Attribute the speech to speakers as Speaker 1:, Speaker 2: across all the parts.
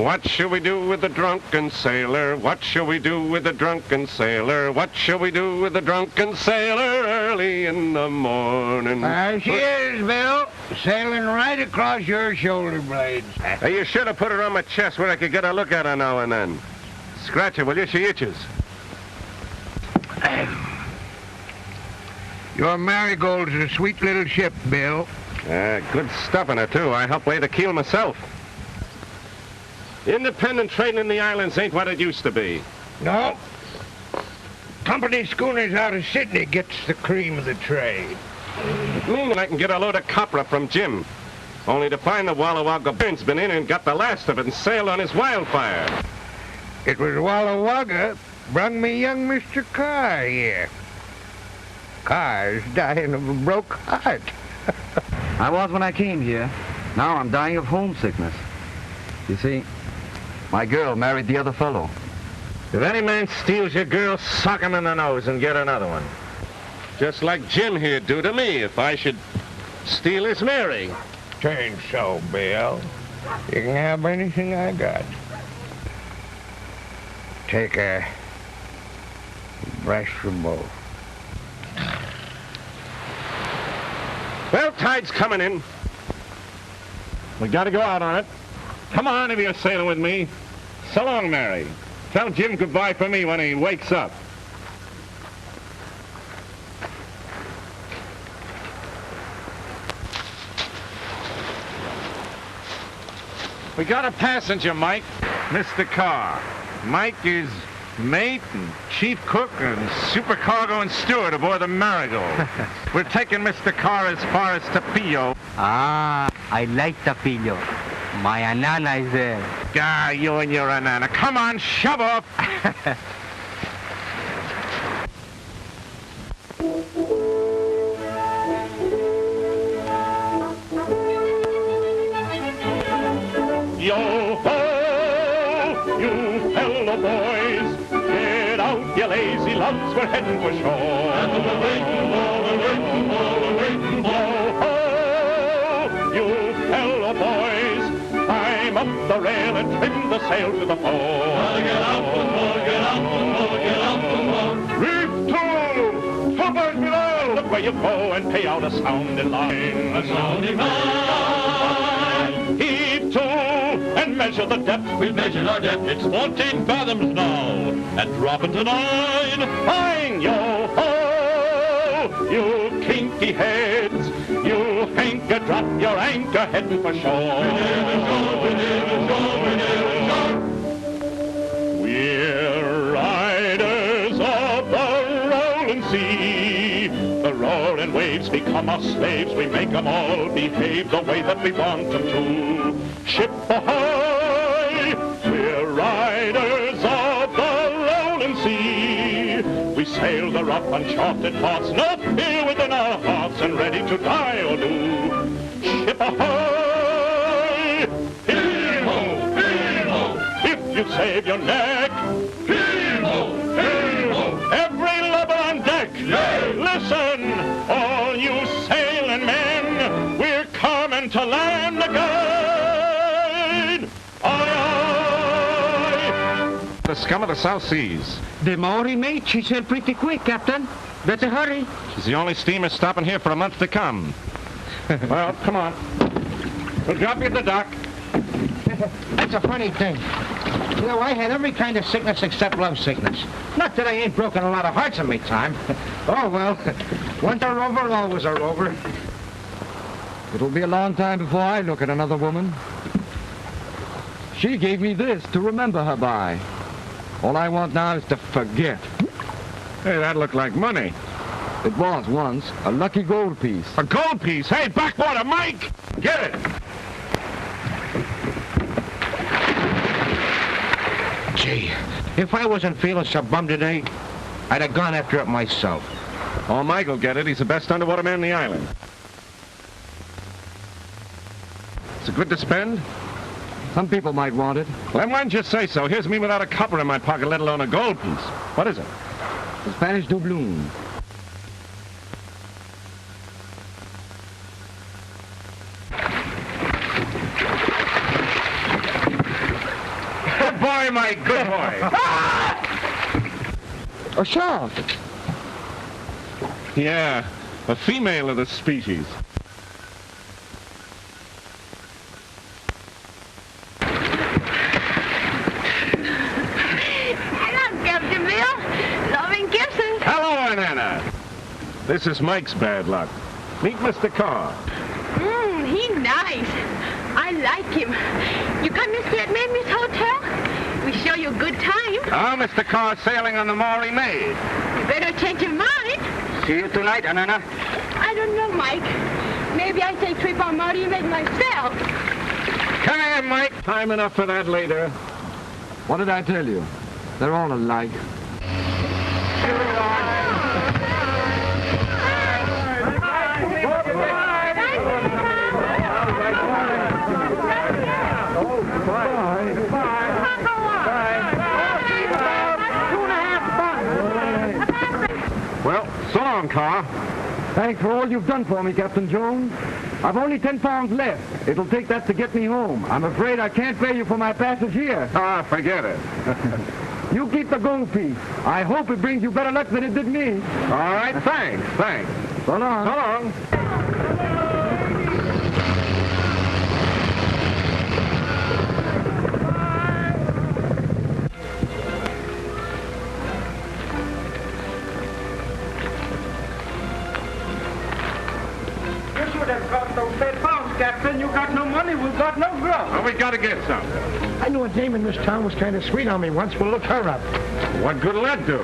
Speaker 1: What shall we do with the drunken sailor? What shall we do with the drunken sailor? What shall we do with the drunken sailor early in the morning?
Speaker 2: There she is, Bill, sailing right across your shoulder blades.
Speaker 1: Hey, you should have put her on my chest where I could get a look at her now and then. Scratch her, will you? She itches.
Speaker 2: Your Marigold's a sweet little ship, Bill.
Speaker 1: Good stuff in her, too. I helped lay the keel myself. Independent trading in the islands ain't what it used to be.
Speaker 2: No. Company schooners out of Sydney gets the cream of the trade.
Speaker 1: Meaning I can get a load of copra from Jim. Only to find the Walla Wagga Burn's been in and got the last of it and sailed on his wildfire.
Speaker 2: It was Walla Wagga brung me young Mr. Carr here. Carr's dying of a broke heart.
Speaker 3: I was when I came here. Now I'm dying of homesickness. You see, my girl married the other fellow.
Speaker 1: If any man steals your girl, sock him in the nose and get another one. Just like Jim here'd do to me if I should steal his Mary.
Speaker 2: Ain't so, Bill. You can have anything I got. Take a brush for both.
Speaker 1: Well, tide's coming in. We gotta go out on it. Come on if you're sailing with me. So long, Mary. Tell Jim goodbye for me when he wakes up. We got a passenger, Mike. Mr. Carr. Mike is mate and chief cook and supercargo and steward aboard the Marigold. We're taking Mr. Carr as far as Tapillo.
Speaker 4: Ah, I like Tapillo. My anana is there.
Speaker 1: Ah, you and your anana. Come on, shove off. Yo-ho, you fellow boys. Get out, you lazy loves. We're heading for shore. And we're waiting for, Yo-ho, you fellow boys. Climb up the rail and trim the sail to the fore. Get out the more, get out the more, get out the more. Reef to! Fullback below! Look where you go and pay out a sounding line. A sounding line. Heave to and measure the depth. We've measured our depth. It's 14 fathoms now. And drop into 9. Fine, yo-ho! You kinky heads. You hanker, drop your anchor, heading for shore. We're riders of the rolling sea. The roaring waves become our slaves. We make them all behave the way that we want them to. Ship ahoy! We're riders of the rolling sea. We sail the rough, uncharted parts, no fear within our hearts, and ready to die or do. Ship ahoy! Heave-ho! Heave-ho! If you save your neck, heave-ho! Heave-ho! Every lubber on deck, yay! Listen, all you sailing men, we're coming to land again! Aye, aye! The scum of the South Seas.
Speaker 4: The Maori, mate, she sailed pretty quick, Captain. Better hurry.
Speaker 1: She's the only steamer stopping here for a month to come. Well, come on. We'll drop you at the dock.
Speaker 4: That's a funny thing. You know, I had every kind of sickness except love sickness. Not that I ain't broken a lot of hearts in me time. Oh, well, once a rover, always a rover.
Speaker 3: It'll be a long time before I look at another woman. She gave me this to remember her by. All I want now is to forget.
Speaker 1: Hey, that looked like money.
Speaker 3: It was once a lucky gold piece.
Speaker 1: A gold piece? Hey, backwater, Mike! Get it!
Speaker 4: Gee, if I wasn't feeling so bummed today, I'd have gone after it myself.
Speaker 1: Oh, Mike will get it. He's the best underwater man in the island. Is it good to spend?
Speaker 3: Some people might want it.
Speaker 1: Well, why didn't you say so? Here's me without a copper in my pocket, let alone a gold piece. What is it?
Speaker 3: The Spanish doubloon.
Speaker 2: my good boy.
Speaker 4: A shark.
Speaker 1: Yeah, a female of the species.
Speaker 5: Hello, Captain Bill. Loving kisses.
Speaker 1: Hello, Anna. This is Mike's bad luck. Meet Mr. Carr.
Speaker 5: He's nice. I like him. You come to stay at Mamie's hotel? We show you a good time.
Speaker 2: Oh, Mr. Carr sailing on the Maury Maid.
Speaker 5: You better change your mind.
Speaker 3: See you tonight, Anana.
Speaker 5: I don't know, Mike. Maybe I take trip on Marty Maid myself.
Speaker 2: Come here, Mike.
Speaker 1: Time enough for that later.
Speaker 3: What did I tell you? They're all alike.
Speaker 1: Well, so long, Carr.
Speaker 3: Thanks for all you've done for me, Captain Jones. I've only 10 pounds left. It'll take that to get me home. I'm afraid I can't pay you for my passage here.
Speaker 1: Ah, forget it.
Speaker 3: You keep the gold piece. I hope it brings you better luck than it did me.
Speaker 1: All right, thanks.
Speaker 3: So long.
Speaker 1: So long.
Speaker 2: You should have got those 10 pounds, Captain. You got no money, we got no grub.
Speaker 1: Well, we gotta get some.
Speaker 4: I knew a dame in this town was kind of sweet on me once. We'll look her up.
Speaker 1: What good'll that do?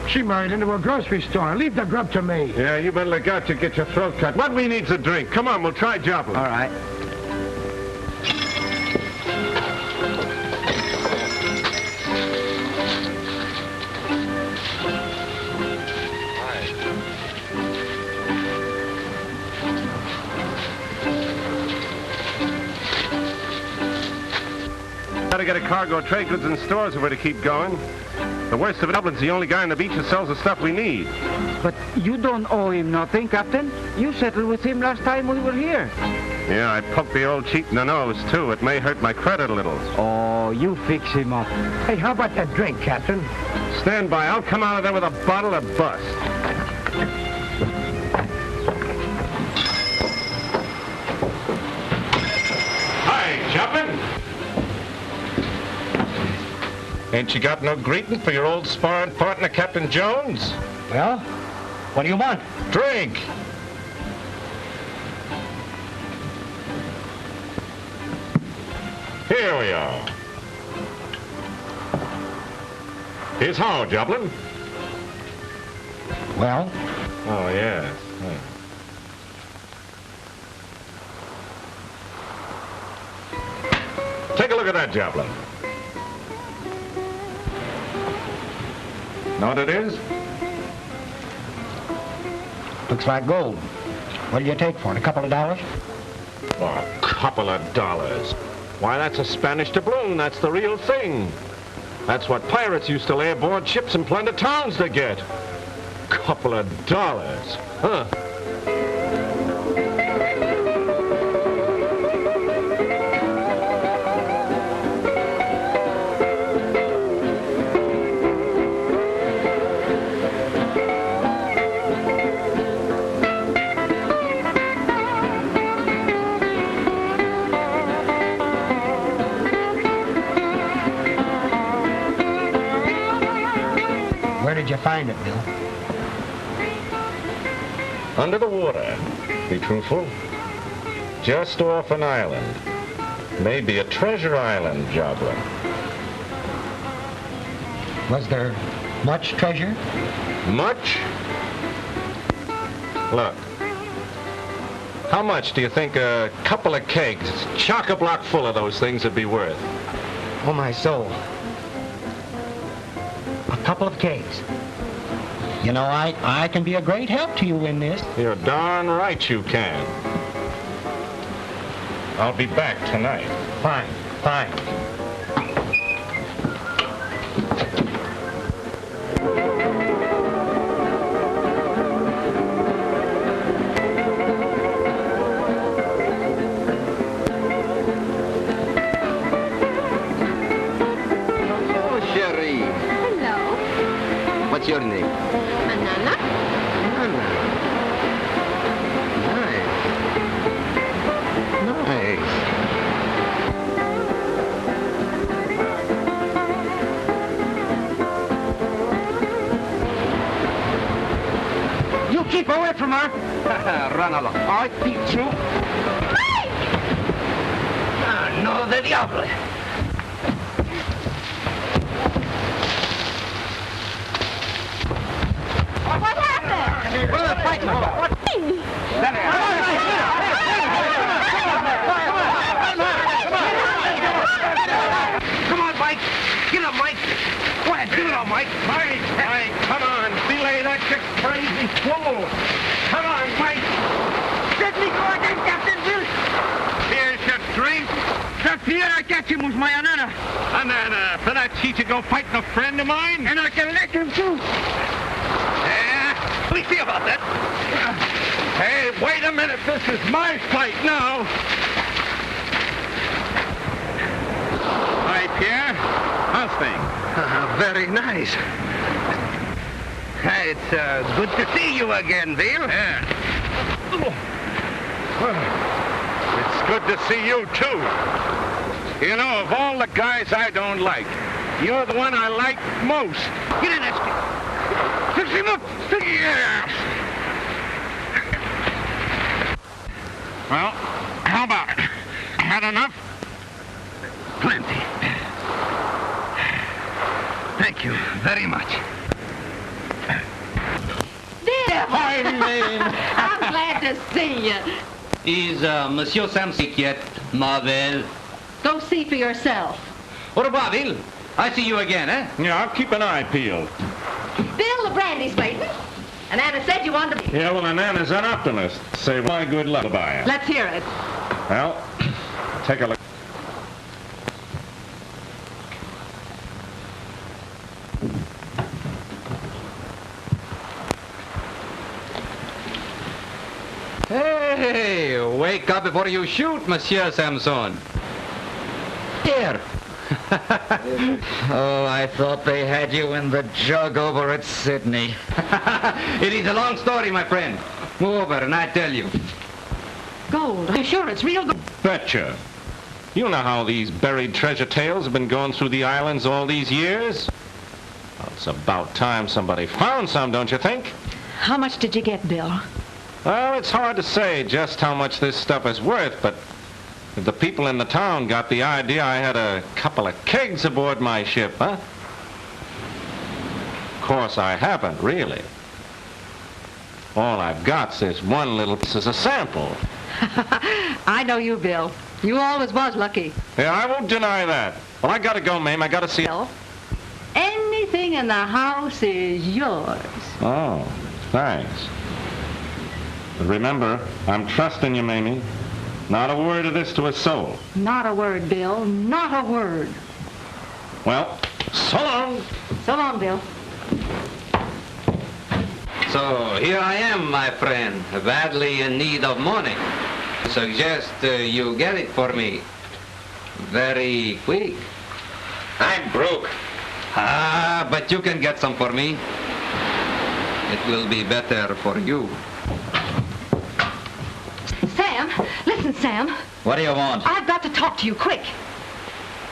Speaker 4: She married into a grocery store. Leave the grub to me.
Speaker 1: Yeah, you better look out to get your throat cut. What we need's a drink. Come on, we'll try Joplin.
Speaker 3: All right.
Speaker 1: Gotta get a cargo of trade goods and stores if we're to keep going. The worst of it, Dublin's the only guy on the beach that sells the stuff we need.
Speaker 6: But you don't owe him nothing, Captain. You settled with him last time we were here.
Speaker 1: Yeah, I poked the old cheat in the nose, too. It may hurt my credit a little.
Speaker 6: Oh, you fix him up.
Speaker 4: Hey, how about that drink, Captain?
Speaker 1: Stand by. I'll come out of there with a bottle of bust. Hi, Joplin. Ain't you got no greeting for your old sparring partner, Captain Jones?
Speaker 4: Well, what do you want?
Speaker 1: Drink. Here we are. Here's how, Joplin.
Speaker 4: Well?
Speaker 1: Oh, yes. Take a look at that, Joplin. Know what it is?
Speaker 4: Looks like gold. What'll you take for it? A couple of dollars?
Speaker 1: Oh, a couple of dollars. Why, that's a Spanish doubloon. That's the real thing. That's what pirates used to lay aboard ships in plenty towns to get. Couple of dollars. Huh.
Speaker 4: Where did you find it, Bill?
Speaker 1: Under the water. Be truthful. Just off an island. Maybe a treasure island, Joplin.
Speaker 4: Was there much treasure?
Speaker 1: Much? Look. How much do you think a couple of kegs, chock-a-block full of those things would be worth?
Speaker 4: Oh, my soul. A couple of kegs. You know, I can be a great help to you in this.
Speaker 1: You're darn right you can. I'll be back tonight.
Speaker 4: Fine, fine.
Speaker 7: What's your name?
Speaker 5: Banana?
Speaker 2: Nice.
Speaker 6: You keep away from her.
Speaker 7: Run along.
Speaker 6: I beat you.
Speaker 7: Ah, no, the diable.
Speaker 5: What happened?
Speaker 7: What are they fighting for? What? Come on, Mike. Get up, Mike. Go ahead, get it on, Mike.
Speaker 2: Mike, come on. Belay that chick crazy fool. Come on, Mike.
Speaker 6: Sidney, go again, Captain Bill.
Speaker 2: Here's your drink.
Speaker 6: Pierre, I catch him with my banana.
Speaker 2: Banana, for that cheat you go fighting a friend of mine?
Speaker 6: And I can lick him, too.
Speaker 2: Yeah, we see about that. Hey, wait a minute. This is my fight now. Hi, Pierre. How's things?
Speaker 7: Very nice. It's good to see you again, Bill.
Speaker 2: Yeah. It's good to see you, too. You know, of all the guys I don't like, you're the one I like most.
Speaker 7: Get in there.
Speaker 2: Fix him up. Yeah. Well, how about it? Had enough?
Speaker 7: Plenty. Thank you very much.
Speaker 5: Hi, I'm glad to see you.
Speaker 8: Is Monsieur Sam sick yet, ma belle?
Speaker 5: Go see for yourself.
Speaker 8: Au revoir, Bill. I see you again, eh?
Speaker 1: Yeah, I'll keep an eye peeled.
Speaker 5: Bill, the brandy's waiting. And Anna said you wanted to...
Speaker 1: Yeah, well, and Anna's an optimist. Say my good luck by it.
Speaker 5: Let's hear it.
Speaker 1: Well, take a look.
Speaker 8: Hey, wake up before you shoot, Monsieur Samson. Here.
Speaker 6: Oh, I thought they had you in the jug over at Sydney.
Speaker 8: It is a long story, my friend. Move over and I tell you.
Speaker 5: Gold. Are you sure it's real gold?
Speaker 1: Betcha. You know how these buried treasure tales have been going through the islands all these years? Well, it's about time somebody found some, don't you think?
Speaker 5: How much did you get, Bill?
Speaker 1: Well, it's hard to say just how much this stuff is worth, but if the people in the town got the idea I had a couple of kegs aboard my ship, huh? Of course, I haven't, really. All I've got's this one little piece as a sample.
Speaker 5: I know you, Bill. You always was lucky.
Speaker 1: Yeah, I won't deny that. Well, I gotta go, Mame. I gotta see...
Speaker 5: Bill, anything in the house is yours.
Speaker 1: Oh, thanks. But remember, I'm trusting you, Mamie. Not a word of this to a soul.
Speaker 5: Not a word, Bill. Not a word.
Speaker 1: Well, so long.
Speaker 5: So long, Bill.
Speaker 8: So here I am, my friend, badly in need of money. Suggest you get it for me. Very quick.
Speaker 2: I'm broke.
Speaker 8: Ah, but you can get some for me. It will be better for you.
Speaker 5: Sam, listen, Sam.
Speaker 8: What do you want?
Speaker 5: I've got to talk to you quick.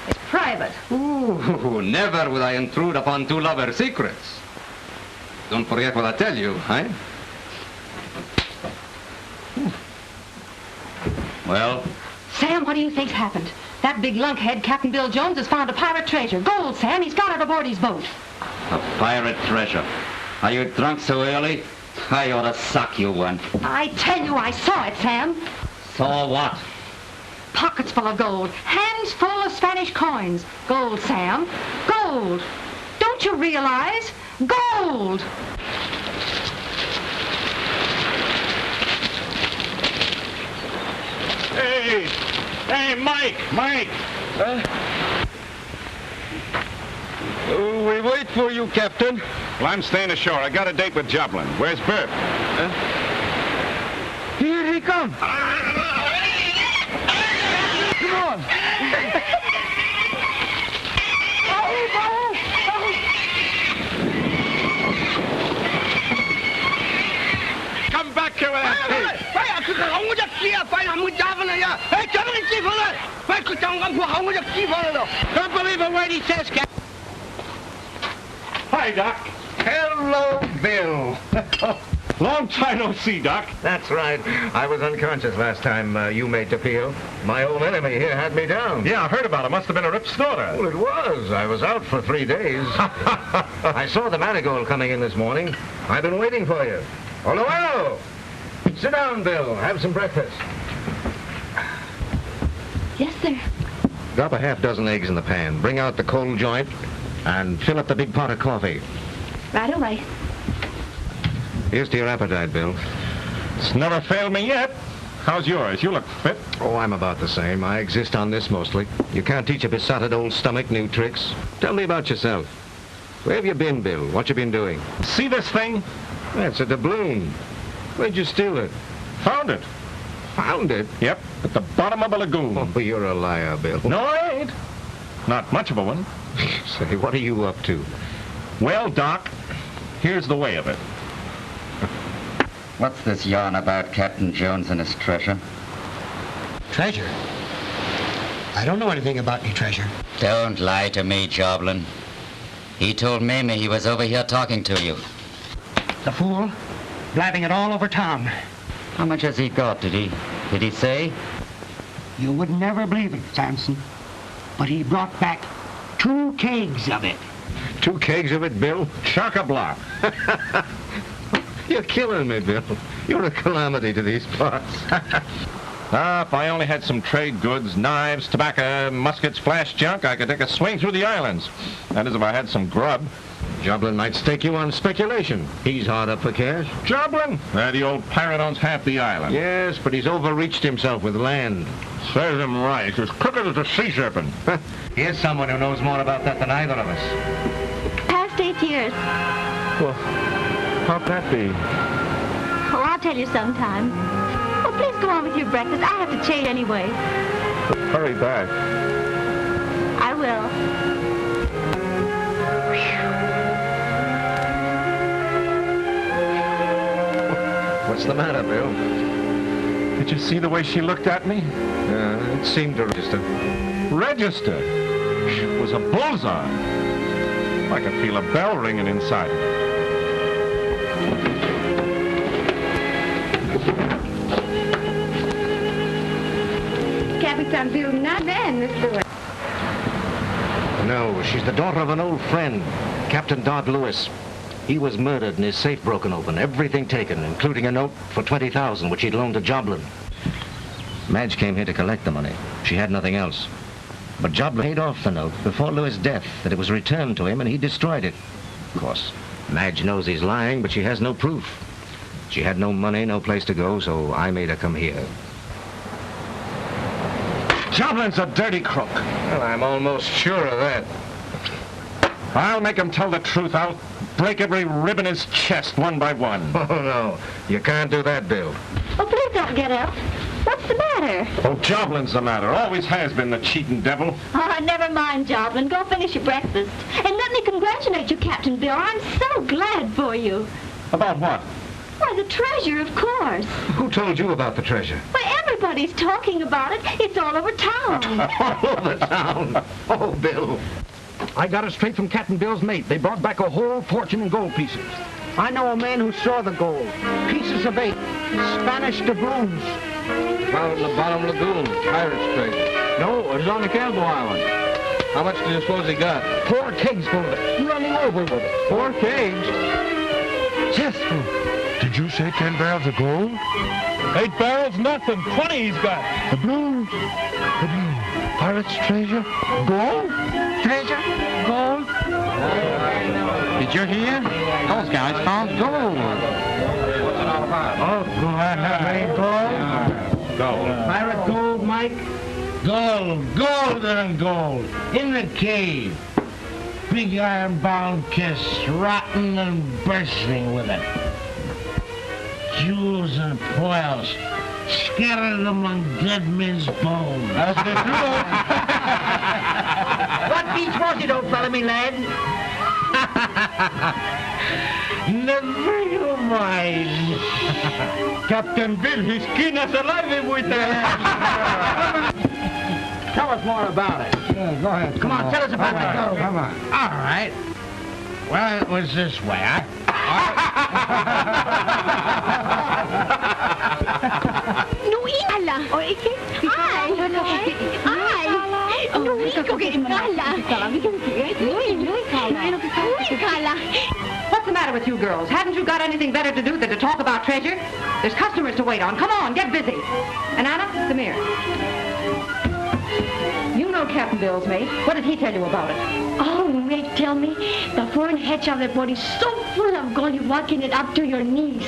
Speaker 5: It's private.
Speaker 8: Ooh, never will I intrude upon two lovers' secrets. Don't forget what I tell you, eh? Well?
Speaker 5: Sam, what do you think's happened? That big lunkhead, Captain Bill Jones, has found a pirate treasure. Gold, Sam. He's got it aboard his boat.
Speaker 8: A pirate treasure. Are you drunk so early? I ought to suck you one.
Speaker 5: I tell you, I saw it, Sam.
Speaker 8: Saw what?
Speaker 5: Pockets full of gold. Hands full of Spanish coins. Gold, Sam. Gold. Don't you realize? Gold!
Speaker 1: Hey! Hey, Mike! Mike!
Speaker 2: We wait for you, Captain. Well, I'm staying ashore. I got a date with Joplin. Where's Bert?
Speaker 6: Here he comes. Come on.
Speaker 7: Don't believe a word he says, Captain.
Speaker 1: Hi, Doc.
Speaker 2: Hello, Bill.
Speaker 1: Long time no see, Doc.
Speaker 2: That's right. I was unconscious last time you made the peel. My old enemy here had me down.
Speaker 1: Yeah, I heard about it. Must have been a rip snorter.
Speaker 2: Well, it was. I was out for 3 days. I saw the marigold coming in this morning. I've been waiting for you. Hello, hello. Sit down, Bill. Have some breakfast.
Speaker 5: Yes, sir.
Speaker 2: Drop a half-dozen eggs in the pan. Bring out the cold joint and fill up the big pot of coffee.
Speaker 5: Right away.
Speaker 2: Here's to your appetite, Bill.
Speaker 1: It's never failed me yet. How's yours? You look fit.
Speaker 2: Oh, I'm about the same. I exist on this mostly. You can't teach a besotted old stomach new tricks. Tell me about yourself. Where have you been, Bill? What you been doing?
Speaker 1: See this thing?
Speaker 2: That's a doubloon. Where'd you steal it?
Speaker 1: Found it.
Speaker 2: Found it?
Speaker 1: Yep, at the bottom of a lagoon.
Speaker 2: Oh, you're a liar, Bill.
Speaker 1: No, I ain't. Not much of a one.
Speaker 2: Say, what are you up to?
Speaker 1: Well, Doc, here's the way of it.
Speaker 9: What's this yarn about Captain Jones and his treasure?
Speaker 4: Treasure? I don't know anything about any treasure.
Speaker 9: Don't lie to me, Joblin. He told Mamie he was over here talking to you.
Speaker 4: The fool, blabbing it all over town.
Speaker 9: How much has he got, did he say?
Speaker 4: You would never believe it, Samson. But he brought back 2 kegs of it.
Speaker 2: 2 kegs of it, Bill?
Speaker 1: Chock-a-block.
Speaker 2: You're killing me, Bill. You're a calamity to these parts.
Speaker 1: If I only had some trade goods, knives, tobacco, muskets, flash junk, I could take a swing through the islands. That is, if I had some grub.
Speaker 2: Joblin might stake you on speculation. He's hard up for cash.
Speaker 1: Joblin? The old pirate owns half the island.
Speaker 2: Yes, but he's overreached himself with land.
Speaker 1: Serves him right. He's as crooked as a sea serpent.
Speaker 2: Here's someone who knows more about that than either of us.
Speaker 10: Past 8 years.
Speaker 1: Well, how'd that be?
Speaker 10: Oh, I'll tell you sometime. Oh, please go on with your breakfast. I have to change anyway.
Speaker 1: Hurry back.
Speaker 10: I will.
Speaker 2: What's the matter, Bill?
Speaker 1: Did you see the way she looked at me?
Speaker 2: It seemed to register.
Speaker 1: Register? It was a bullseye. I could feel a bell ringing inside.
Speaker 10: Captain Bill, not bad, Miss Lewis.
Speaker 2: No, she's the daughter of an old friend, Captain Dodd Lewis. He was murdered and his safe broken open, everything taken, including a note for $20,000, which he'd loaned to Joblin. Madge came here to collect the money. She had nothing else. But Joblin paid off the note before Lewis' death, that it was returned to him, and he destroyed it. Of course, Madge knows he's lying, but she has no proof. She had no money, no place to go, so I made her come here.
Speaker 1: Joblin's a dirty crook.
Speaker 2: Well, I'm almost sure of that.
Speaker 1: I'll make him tell the truth. I'll break every rib in his chest one by one.
Speaker 2: Oh, no. You can't do that, Bill.
Speaker 10: Oh, please don't get up. What's the matter?
Speaker 1: Oh, Joblin's the matter. Always has been, the cheating devil.
Speaker 10: Oh, never mind, Joblin. Go finish your breakfast. And let me congratulate you, Captain Bill. I'm so glad for you.
Speaker 1: About what?
Speaker 10: Why, the treasure, of course.
Speaker 2: Who told you about the treasure?
Speaker 10: Why, everybody's talking about it. It's all over town.
Speaker 2: All over town. Oh, Bill.
Speaker 3: I got it straight from Captain Bill's mate. They brought back a whole fortune in gold pieces. I know a man who saw the gold. Pieces of 8. Spanish doubloons.
Speaker 11: Found in the bottom lagoon. Pirate's treasure.
Speaker 3: No, it was on the Campbell Island.
Speaker 11: How much do you suppose he got?
Speaker 3: 4 kegs full of it. Running over with it.
Speaker 11: 4 kegs?
Speaker 3: Yes.
Speaker 12: Did you say 10 barrels of gold?
Speaker 11: 8 barrels, nothing. 20 he's got.
Speaker 12: Doubloons. Doubloons. Pirate's treasure? Gold?
Speaker 6: Treasure? Gold? Did you hear? Those guys found gold.
Speaker 3: Oh, gold.
Speaker 1: Gold.
Speaker 4: Pirate gold, Mike?
Speaker 7: Gold, gold and gold. In the cave. Big iron-bound kiss, rotten and bursting with it. Jewels and pearls, scattered among dead men's bones.
Speaker 11: That's the truth.
Speaker 4: What beats was it, old fellow, me lad?
Speaker 7: Never you mind.
Speaker 11: Captain Bill, his skin is alive with that.
Speaker 3: Tell us more about it.
Speaker 7: Yeah, go ahead.
Speaker 3: Come on, tell us about the gold.
Speaker 7: Come on. All right. Well, it was this way.
Speaker 10: Nuikala. Ay. Nuikala.
Speaker 5: What's the matter with you girls? Haven't you got anything better to do than to talk about treasure? There's customers to wait on. Come on, get busy. And Anna, come here. You know Captain Bill's mate. What did he tell you about it?
Speaker 10: Oh, Rick, tell me, the foreign hedge of that body's so full of gold you're walking it up to your knees.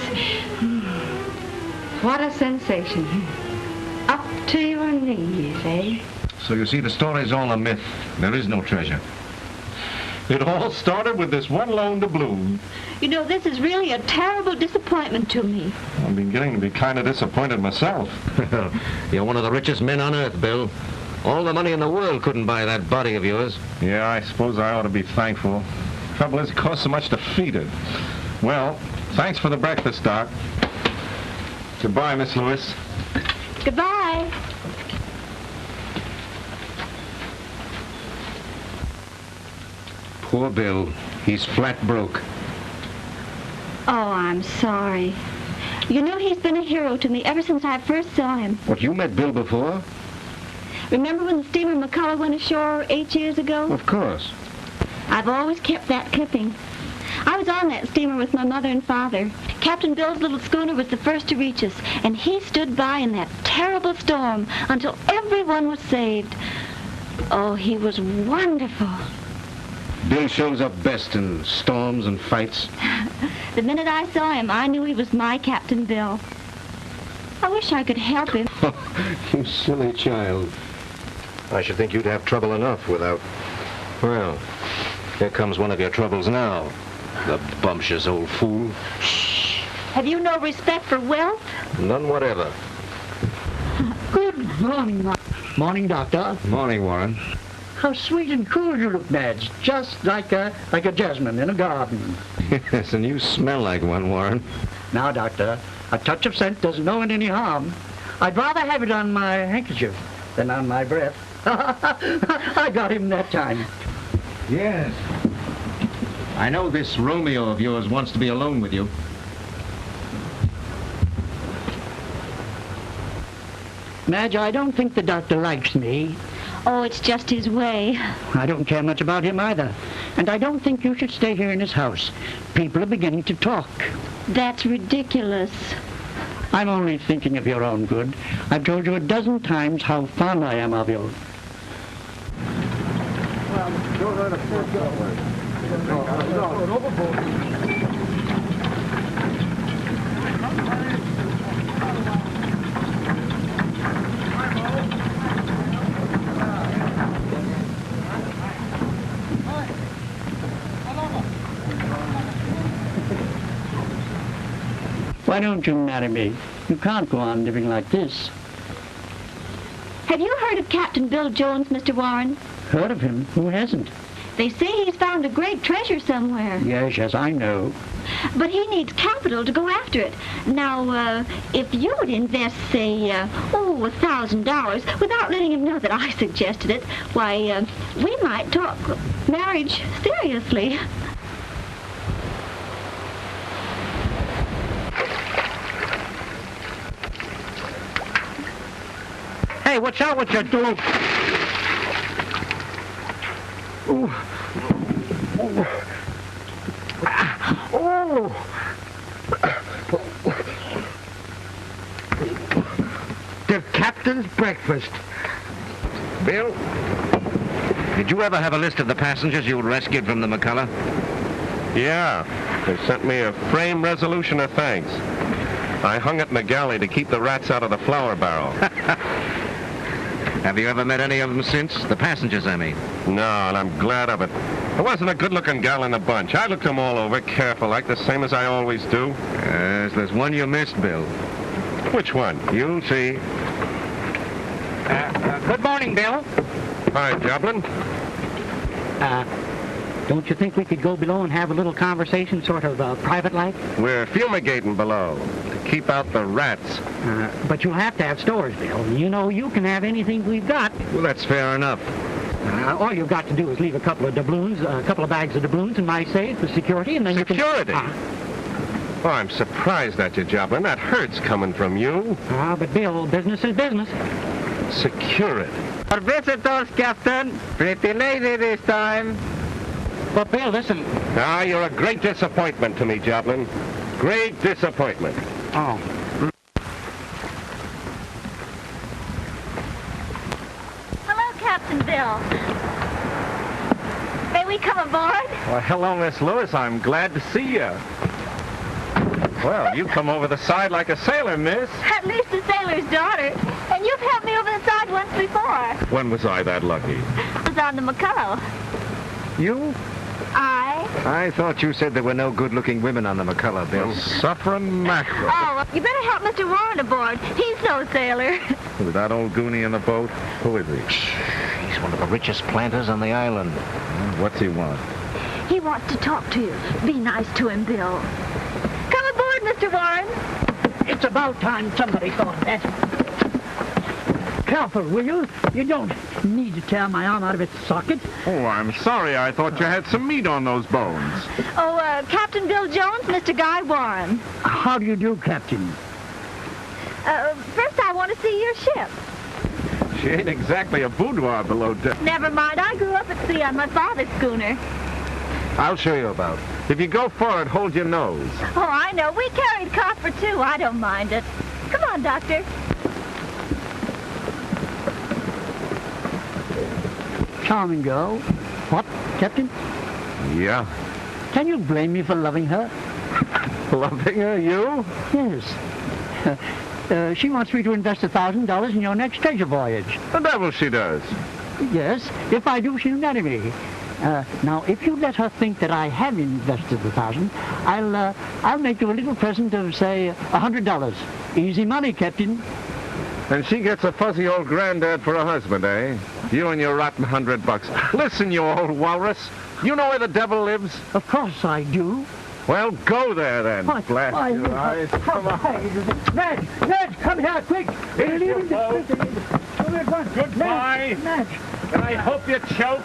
Speaker 5: What a sensation. Up to your knees, eh?
Speaker 2: So you see, the story's all a myth. There is no treasure.
Speaker 1: It all started with this one loan to Bloom.
Speaker 10: You know, this is really a terrible disappointment to me.
Speaker 1: I'm beginning to be kind of disappointed myself.
Speaker 2: You're one of the richest men on earth, Bill. All the money in the world couldn't buy that body of yours.
Speaker 1: Yeah, I suppose I ought to be thankful. Trouble is, it costs so much to feed it. Well, thanks for the breakfast, Doc. Goodbye, Miss Lewis.
Speaker 10: Goodbye.
Speaker 2: Poor Bill. He's flat broke.
Speaker 10: Oh, I'm sorry. You know, he's been a hero to me ever since I first saw him.
Speaker 2: What, you met Bill before?
Speaker 10: Remember when the steamer McCullough went ashore 8 years ago?
Speaker 2: Of course.
Speaker 10: I've always kept that clipping. I was on that steamer with my mother and father. Captain Bill's little schooner was the first to reach us, and he stood by in that terrible storm until everyone was saved. Oh, he was wonderful.
Speaker 2: Bill shows up best in storms and fights.
Speaker 10: The minute I saw him, I knew he was my Captain Bill. I wish I could help him.
Speaker 2: You silly child. I should think you'd have trouble enough without... Well, here comes one of your troubles now. The bumptious old fool.
Speaker 10: Have you no respect for wealth?
Speaker 2: None whatever.
Speaker 3: Good morning, Morning, Doctor.
Speaker 2: Morning, Warren.
Speaker 3: How sweet and cool you look, Madge. Just like a jasmine in a garden.
Speaker 2: Yes, and you smell like one, Warren.
Speaker 3: Now, Doctor, a touch of scent doesn't know it any harm. I'd rather have it on my handkerchief than on my breath. I got him that time.
Speaker 2: Yes. I know this Romeo of yours wants to be alone with you.
Speaker 3: Madge, I don't think the doctor likes me.
Speaker 10: Oh, it's just his way.
Speaker 3: I don't care much about him either. And I don't think you should stay here in his house. People are beginning to talk.
Speaker 10: That's ridiculous.
Speaker 3: I'm only thinking of your own good. I've told you a dozen times how fond I am of you. Why don't you marry me? You can't go on living like this.
Speaker 10: Have you heard of Captain Bill Jones, Mr. Warren?
Speaker 3: Heard of him? Who hasn't?
Speaker 10: They say he's found a great treasure somewhere.
Speaker 3: Yes, I know.
Speaker 10: But he needs capital to go after it. Now, if you would invest, say, $1,000 without letting him know that I suggested it, why, we might talk marriage seriously.
Speaker 3: Hey, watch out what you're doing. Ooh. Oh. The captain's breakfast.
Speaker 2: Bill, did you ever have a list of the passengers you rescued from the McCullough?
Speaker 1: Yeah, they sent me a framed resolution of thanks. I hung it in the galley to keep the rats out of the flour barrel.
Speaker 2: Have you ever met any of them since? The passengers, I mean.
Speaker 1: No, and I'm glad of it. There wasn't a good-looking gal in the bunch. I looked them all over, careful, like the same as I always do.
Speaker 2: Yes, there's one you missed, Bill.
Speaker 1: Which one?
Speaker 2: You'll see.
Speaker 3: Good morning, Bill.
Speaker 1: Hi, Joplin.
Speaker 3: Don't you think we could go below and have a little conversation, sort of private-like?
Speaker 13: We're fumigating below to keep out the rats.
Speaker 3: But you'll have to have stores, Bill. You know, you can have anything we've got.
Speaker 13: Well, that's fair enough.
Speaker 3: All you've got to do is leave a couple of doubloons, a couple of bags of doubloons in my safe for security, and then
Speaker 13: Security?
Speaker 3: you can...
Speaker 13: Oh, I'm surprised at you, Joplin. That hurts coming from you.
Speaker 3: But Bill, business is business.
Speaker 13: Security.
Speaker 6: Our visitors, Captain. Pretty lady this time.
Speaker 3: But Bill, listen.
Speaker 13: You're a great disappointment to me, Joplin. Great disappointment.
Speaker 3: Oh.
Speaker 10: Hello, Captain Bill. May we come aboard?
Speaker 13: Well, hello, Miss Lewis. I'm glad to see you. Well, you come over the side like a sailor, miss.
Speaker 10: At least a sailor's daughter. And you've helped me over the side once before.
Speaker 13: When was I that lucky?
Speaker 10: I was on the McCullough.
Speaker 2: You? I thought you said there were no good-looking women on the McCullough, Bill.
Speaker 13: Well, suffering mackerel.
Speaker 10: Oh, you better help Mr. Warren aboard. He's no sailor.
Speaker 13: With that old goonie in the boat? Who is he?
Speaker 2: He's one of the richest planters on the island.
Speaker 13: What's he want?
Speaker 10: He wants to talk to you. Be nice to him, Bill. Come aboard, Mr. Warren.
Speaker 3: It's about time somebody thought that. Careful, will you? You don't need to tear my arm out of its socket.
Speaker 13: Oh, I'm sorry. I thought you had some meat on those bones.
Speaker 10: Oh, Captain Bill Jones, Mr. Guy Warren.
Speaker 3: How do you do, Captain?
Speaker 10: First I want to see your ship.
Speaker 13: She ain't exactly a boudoir below deck.
Speaker 10: Never mind, I grew up at sea on my father's schooner.
Speaker 13: I'll show you about. If you go forward, hold your nose.
Speaker 10: Oh, I know. We carried copper, too. I don't mind it. Come on, Doctor.
Speaker 3: Charming girl. What, Captain?
Speaker 13: Yeah.
Speaker 3: Can you blame me for loving her?
Speaker 13: Loving her, you?
Speaker 3: Yes. She wants me to invest $1,000 in your next treasure voyage.
Speaker 13: The devil she does.
Speaker 3: Yes. If I do, she'll marry me. Now, if you let her think that I have invested $1,000, I'll make you a little present of, say, $100. Easy money, Captain.
Speaker 13: And she gets a fuzzy old granddad for a husband, eh? You and your rotten $100. Listen, you old walrus. You know where the devil lives?
Speaker 3: Of course I do.
Speaker 13: Well, go there, then. Blast your eyes. Come on.
Speaker 3: Ned, come here, quick.
Speaker 13: Goodbye.
Speaker 3: Ned.
Speaker 13: And I hope you choke.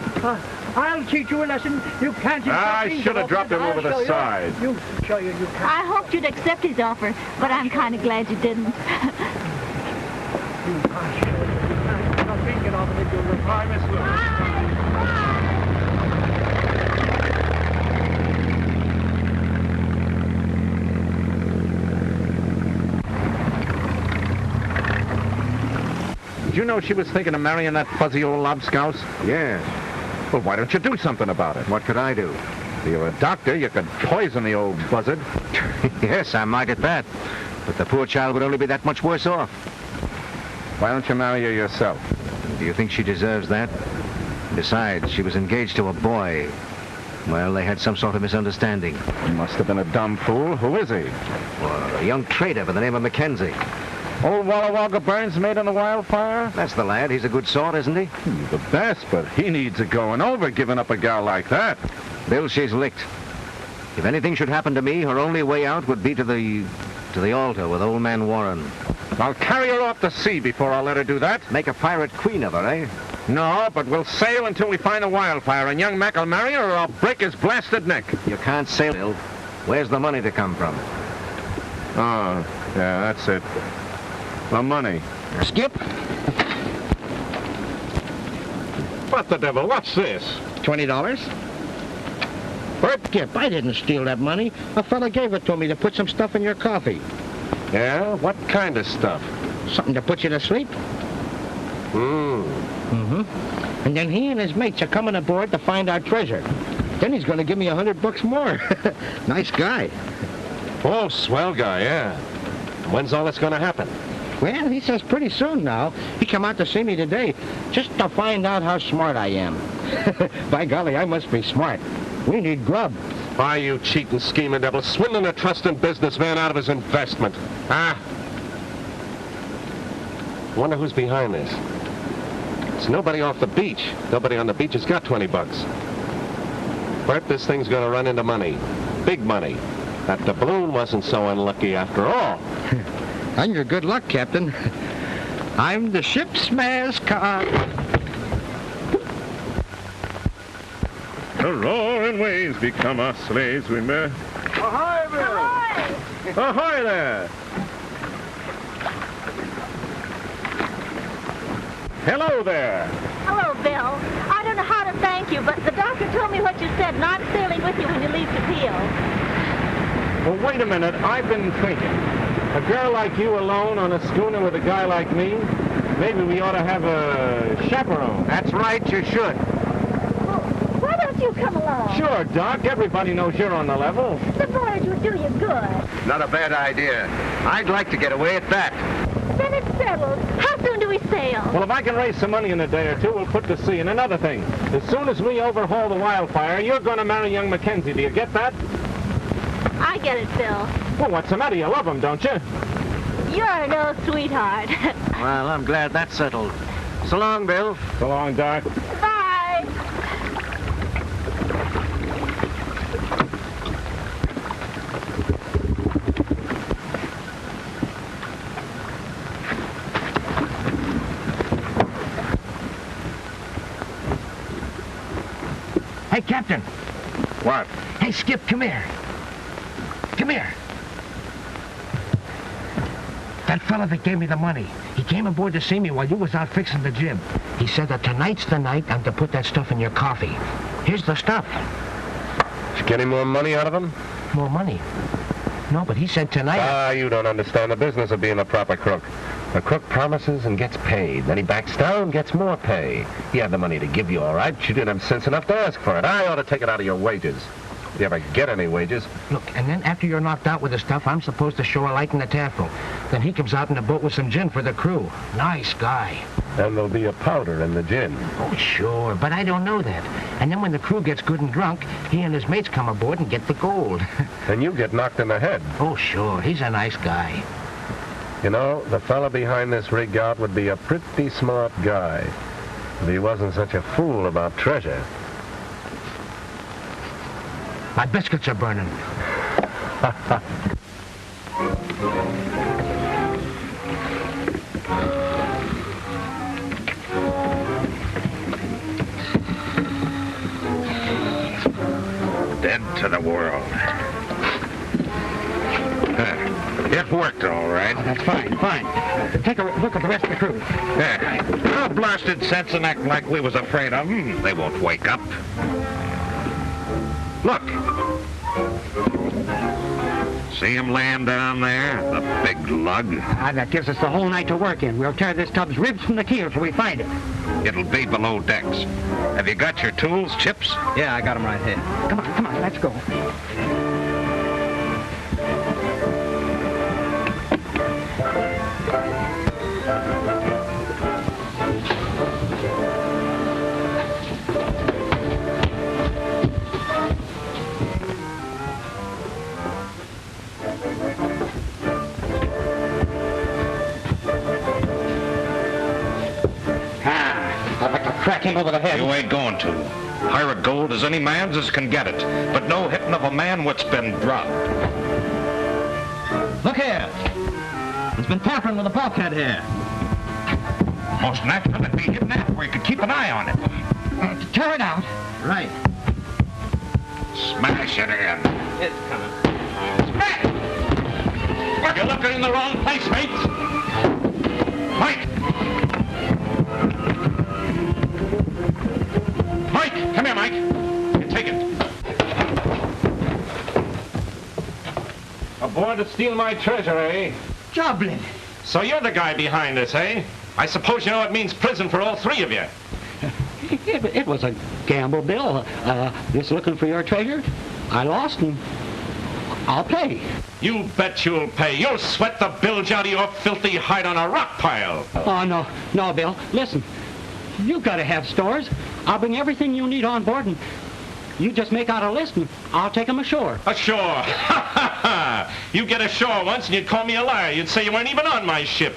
Speaker 3: I'll teach you a lesson. You can't...
Speaker 13: I should have dropped him over the side.
Speaker 3: You can't.
Speaker 10: I hoped you'd accept his offer, but I'm kind of glad you didn't.
Speaker 13: Did you know she was thinking of marrying that fuzzy old lobscouse?
Speaker 2: Yes.
Speaker 13: Well, why don't you do something about it?
Speaker 2: What could I do?
Speaker 13: You're a doctor. You could poison the old buzzard.
Speaker 2: Yes, I might at that. But the poor child would only be that much worse off.
Speaker 13: Why don't you marry her yourself?
Speaker 2: Do you think she deserves that? Besides, she was engaged to a boy. Well, they had some sort of misunderstanding.
Speaker 13: Must have been a dumb fool. Who is he?
Speaker 2: Well, a young trader by the name of Mackenzie.
Speaker 13: Old Walla Wagga Burns made on the wildfire?
Speaker 2: That's the lad. He's a good sort, isn't he?
Speaker 13: The best, but he needs a going over giving up a gal like that.
Speaker 2: Bill, she's licked. If anything should happen to me, her only way out would be to the altar with old man Warren.
Speaker 13: I'll carry her off the sea before I'll let her do that.
Speaker 2: Make a pirate queen of her, eh?
Speaker 13: No, but we'll sail until we find a wildfire, and young Mac will marry her or I'll break his blasted neck.
Speaker 2: You can't sail, Bill. Where's the money to come from?
Speaker 13: Oh, yeah, that's it. The money.
Speaker 3: Skip.
Speaker 13: What the devil? What's this?
Speaker 4: $20? Bert Skip, I didn't steal that money. A fella gave it to me to put some stuff in your coffee.
Speaker 13: Yeah? What kind of stuff?
Speaker 4: Something to put you to sleep.
Speaker 13: Mm-hmm.
Speaker 4: And then he and his mates are coming aboard to find our treasure. Then he's going to give me $100 more. Nice guy.
Speaker 13: Oh, swell guy, yeah. When's all this going to happen?
Speaker 4: Well, he says pretty soon now. He come out to see me today just to find out how smart I am. By golly, I must be smart. We need grub.
Speaker 13: Why, you cheating, scheming devil, swindling a trusting businessman out of his investment. Wonder who's behind this. It's nobody off the beach. Nobody on the beach has got $20. Bert, this thing's going to run into money. Big money. That doubloon wasn't so unlucky after all.
Speaker 4: On your good luck, Captain. I'm the ship's mascot.
Speaker 1: The roaring waves become our slaves, we may.
Speaker 13: Ahoy, Bill!
Speaker 10: Ahoy!
Speaker 13: Ahoy there!
Speaker 1: Hello there.
Speaker 10: Hello, Bill. I don't know how to thank you, but the doctor told me what you said, and I'm sailing with you when you leave the Peel.
Speaker 13: Well, wait a minute. I've been thinking. A girl like you alone on a schooner with a guy like me, maybe we ought to have a chaperone. That's right, you should.
Speaker 10: Well, why don't you come along?
Speaker 13: Sure, Doc. Everybody knows you're on the level.
Speaker 10: The voyage would do you good.
Speaker 13: Not a bad idea. I'd like to get away at that.
Speaker 10: Then it's settled. How soon do we sail?
Speaker 13: Well, if I can raise some money in a day or two, we'll put to sea. And another thing, as soon as we overhaul the Wildfire, you're going to marry young Mackenzie. Do you get that?
Speaker 10: I get it, Bill.
Speaker 13: Well, what's the matter? You love him, don't you?
Speaker 10: You're no sweetheart.
Speaker 2: Well, I'm glad that's settled. So long, Bill.
Speaker 13: So long, Doc.
Speaker 10: Bye.
Speaker 4: Hey, Captain.
Speaker 13: What?
Speaker 4: Hey, Skip, come here. Come here. That fella that gave me the money, he came aboard to see me while you was out fixing the jib. He said that tonight's the night I'm to put that stuff in your coffee. Here's the stuff.
Speaker 13: Did you get any more money out of him?
Speaker 4: More money? No, but he said tonight...
Speaker 13: Ah, you don't understand the business of being a proper crook. A crook promises and gets paid. Then he backs down, gets more pay. He had the money to give you, all right. You didn't have sense enough to ask for it. I ought to take it out of your wages. If you ever get any wages.
Speaker 4: Look, and then after you're knocked out with the stuff, I'm supposed to show a light in the taffrail. Then he comes out in the boat with some gin for the crew. Nice guy.
Speaker 13: And there'll be a powder in the gin.
Speaker 4: Oh, sure, but I don't know that. And then when the crew gets good and drunk, he and his mates come aboard and get the gold.
Speaker 13: And you get knocked in the head.
Speaker 4: Oh, sure, he's a nice guy.
Speaker 13: You know, the fella behind this rig out would be a pretty smart guy. If he wasn't such a fool about treasure.
Speaker 4: My biscuits are burning.
Speaker 13: Dead to the world. It worked all right.
Speaker 4: Oh, that's fine, fine. Take a look at the rest of the crew.
Speaker 13: Yeah. No blasted sense in acting like we was afraid of them. They won't wake up. Look. See him laying down there? The big lug.
Speaker 4: That gives us the whole night to work in. We'll tear this tub's ribs from the keel till we find it.
Speaker 13: It'll be below decks. Have you got your tools, Chips?
Speaker 6: Yeah, I got him right here.
Speaker 4: Come on, let's go. Crack him over the head.
Speaker 13: You ain't going to. Pirate gold as any man's as can get it, but no hitting of a man what's been dropped.
Speaker 6: Look here. It's been tampering with a bulkhead here.
Speaker 13: Most natural it'd be hidden out where you could keep an eye on it.
Speaker 4: Tear it out.
Speaker 6: Right.
Speaker 13: Smash it in.
Speaker 6: It's coming.
Speaker 13: Smash! You're looking in the wrong place, mates. Mike! Mike! Come here, Mike. You take it. Aboard to steal my treasure, eh?
Speaker 4: Joblin.
Speaker 13: So you're the guy behind this, eh? I suppose you know it means prison for all three of you.
Speaker 3: It was a gamble, Bill. Just looking for your treasure. I lost and I'll pay.
Speaker 13: You bet you'll pay. You'll sweat the bilge out of your filthy hide on a rock pile.
Speaker 3: Oh, no, Bill. Listen, you've got to have stores. I'll bring everything you need on board, and you just make out a list, and I'll take them ashore.
Speaker 13: Ashore? Ha, ha, ha. You get ashore once, and you'd call me a liar. You'd say you weren't even on my ship.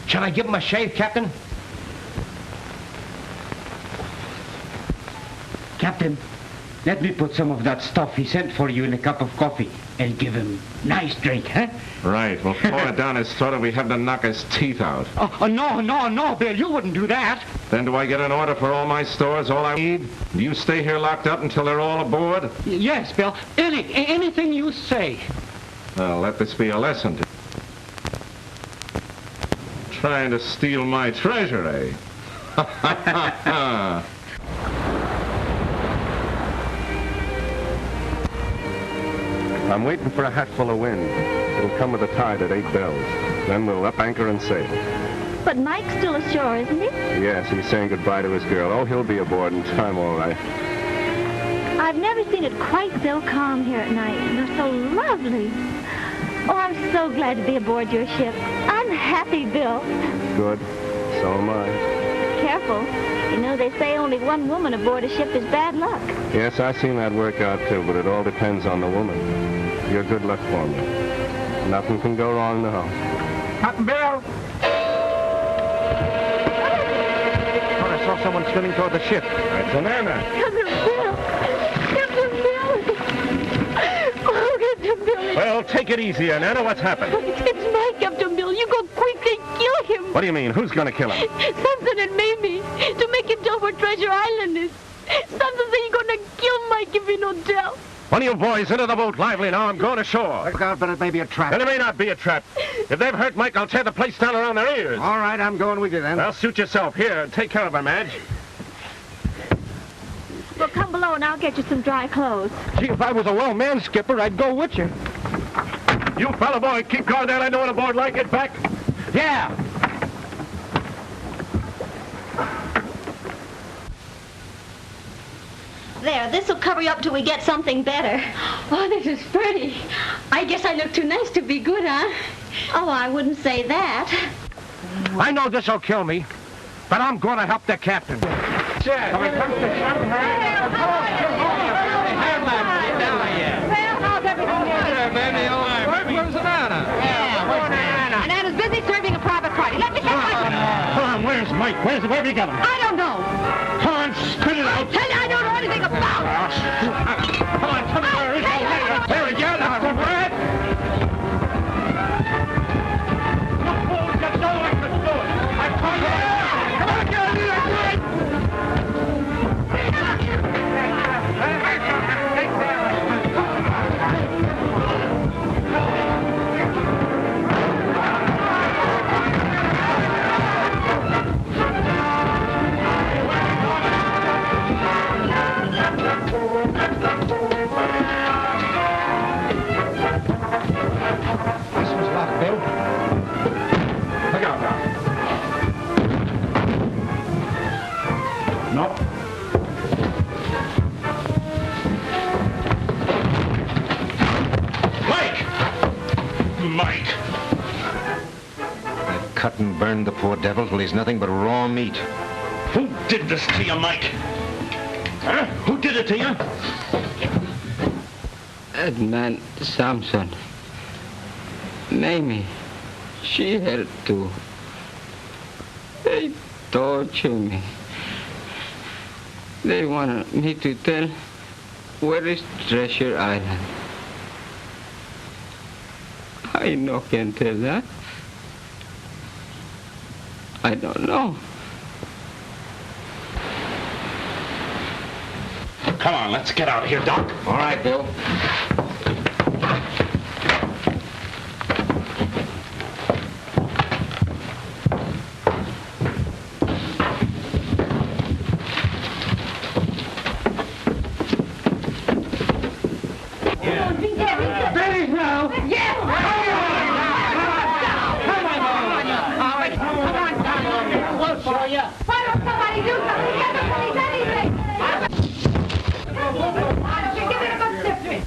Speaker 4: Shall I give him a shave, Captain? Captain, let me put some of that stuff he sent for you in a cup of coffee and give him nice drink, huh?
Speaker 13: Right. We'll pour it down his throat and we have to knock his teeth out.
Speaker 4: Oh, no, Bill. You wouldn't do that.
Speaker 13: Then do I get an order for all my stores, all I need? Do you stay here locked up until they're all aboard?
Speaker 4: Yes, Bill. Anything you say.
Speaker 13: Well, let this be a lesson to trying to steal my treasure, eh? Ha ha ha ha. I'm waiting for a hatful of wind. It'll come with the tide at 8 bells. Then we'll up anchor and sail.
Speaker 10: But Mike's still ashore, isn't he?
Speaker 13: Yes, he's saying goodbye to his girl. Oh, he'll be aboard in time, all right.
Speaker 10: I've never seen it quite so calm here at night. You're so lovely. Oh, I'm so glad to be aboard your ship. I'm happy, Bill.
Speaker 13: Good. So am I.
Speaker 10: Careful. You know, they say only one woman aboard a ship is bad luck.
Speaker 13: Yes, I've seen that work out, too, but it all depends on the woman. You're good luck for me. Nothing can go wrong now.
Speaker 4: Captain Bill! I saw someone swimming toward the ship.
Speaker 13: It's an Anna.
Speaker 10: Captain Bill! Captain Bill! Oh, Captain Bill!
Speaker 13: Well, take it easy, Anna. What's happened?
Speaker 10: It's Mike, Captain Bill. You go quickly, kill him.
Speaker 13: What do you mean? Who's going to kill him?
Speaker 10: Something had made me to make him tell where Treasure Island is. Something say you're going to kill Mike if you don't tell.
Speaker 13: One of you boys into the boat lively now. I'm going ashore.
Speaker 4: Look out, but it may be a trap.
Speaker 13: And it may not be a trap. If they've hurt Mike, I'll tear the place down around their ears.
Speaker 4: All right, I'm going with you then.
Speaker 13: Well, suit yourself. Here, take care of her, Madge.
Speaker 10: Well, come below and I'll get you some dry clothes.
Speaker 4: Gee, if I was a well-manned skipper, I'd go with you.
Speaker 13: You fellow boy, keep going down. I know what a board like. Get back.
Speaker 4: Yeah.
Speaker 10: There, this'll cover you up till we get something better.
Speaker 5: Oh, this is pretty. I guess I look too nice to be good, huh?
Speaker 10: Oh, I wouldn't say that.
Speaker 4: I know this'll kill me, but I'm going to help the captain.
Speaker 7: Well, how's everything here?
Speaker 11: Where's Anna?
Speaker 5: And Anna's busy serving a private party. Let me get my...
Speaker 3: Come on, where's Mike? Where have you got him?
Speaker 5: I don't know.
Speaker 3: Come on, spit it out.
Speaker 5: Tell you I don't know anything about it.
Speaker 3: Come on, tell me where it is.
Speaker 13: There we go, now, Red.
Speaker 3: You fools, you know I can do it. I told you. Come on, get in there.
Speaker 4: This was locked, Bill.
Speaker 13: Look out now.
Speaker 3: No.
Speaker 13: Mike!
Speaker 2: I've cut and burned the poor devil till he's nothing but raw meat.
Speaker 3: Who did this to you, Mike? Huh? Who did it to you?
Speaker 14: That man, Samson. Mamie, she helped too. They torture me. They want me to tell where is Treasure Island. I no can tell that. I don't know.
Speaker 3: Come on, let's get out of here, Doc.
Speaker 2: All right, Bill.
Speaker 5: Why don't somebody do something? Get the police anything!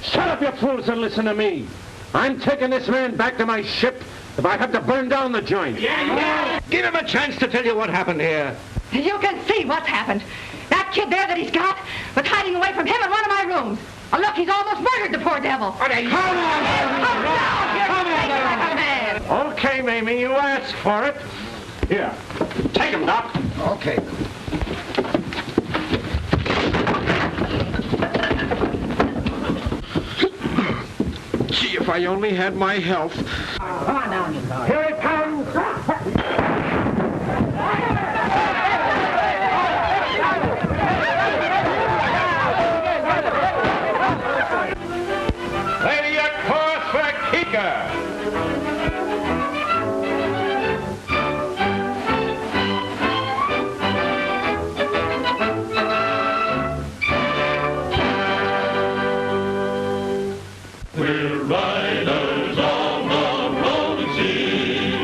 Speaker 13: Shut up, you fools, and listen to me. I'm taking this man back to my ship if I have to burn down the joint. Give him a chance to tell you what happened here.
Speaker 5: You can see what's happened. That kid there that he's got was hiding away from him in one of my rooms. Oh, look, he's almost murdered the poor devil.
Speaker 13: Come on! Okay, Mamie, you asked for it. Here, take him, Doc.
Speaker 4: Okay.
Speaker 11: If I only had my health.
Speaker 4: Come on down, here it comes.
Speaker 13: Lady, a course for Kika.
Speaker 1: We're riders on the rolling sea.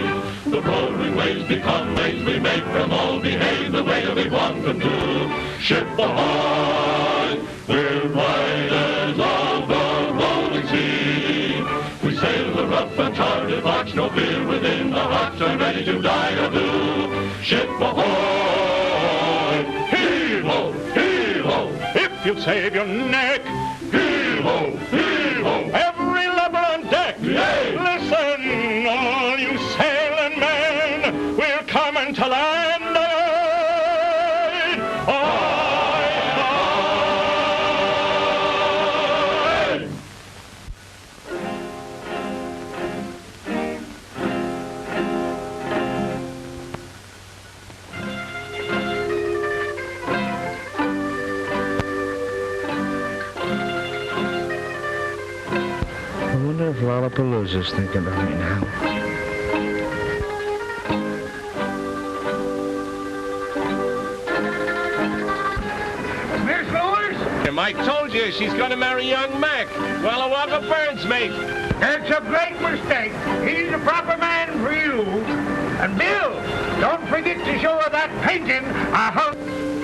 Speaker 1: The roaring waves become waves we make them all behave the way we want them to. Ship ahoy! We're riders of the rolling sea. We sail the rough and charted march, no fear within the hearts, and ready to die or do. Ship ahoy! Heave-ho! Heave-ho! If you save your neck, heave-ho! Heave-ho! Every lubber on deck! Yay! Listen, all you sailing men, we're coming to land!
Speaker 7: I wonder if Lollapalooza's thinking of me now.
Speaker 13: Miss Lewis?
Speaker 11: Mike told you she's going to marry young Mac. Well, Walker Burns, mate.
Speaker 4: It's a great mistake. He's the proper man for you. And Bill, don't forget to show her that painting.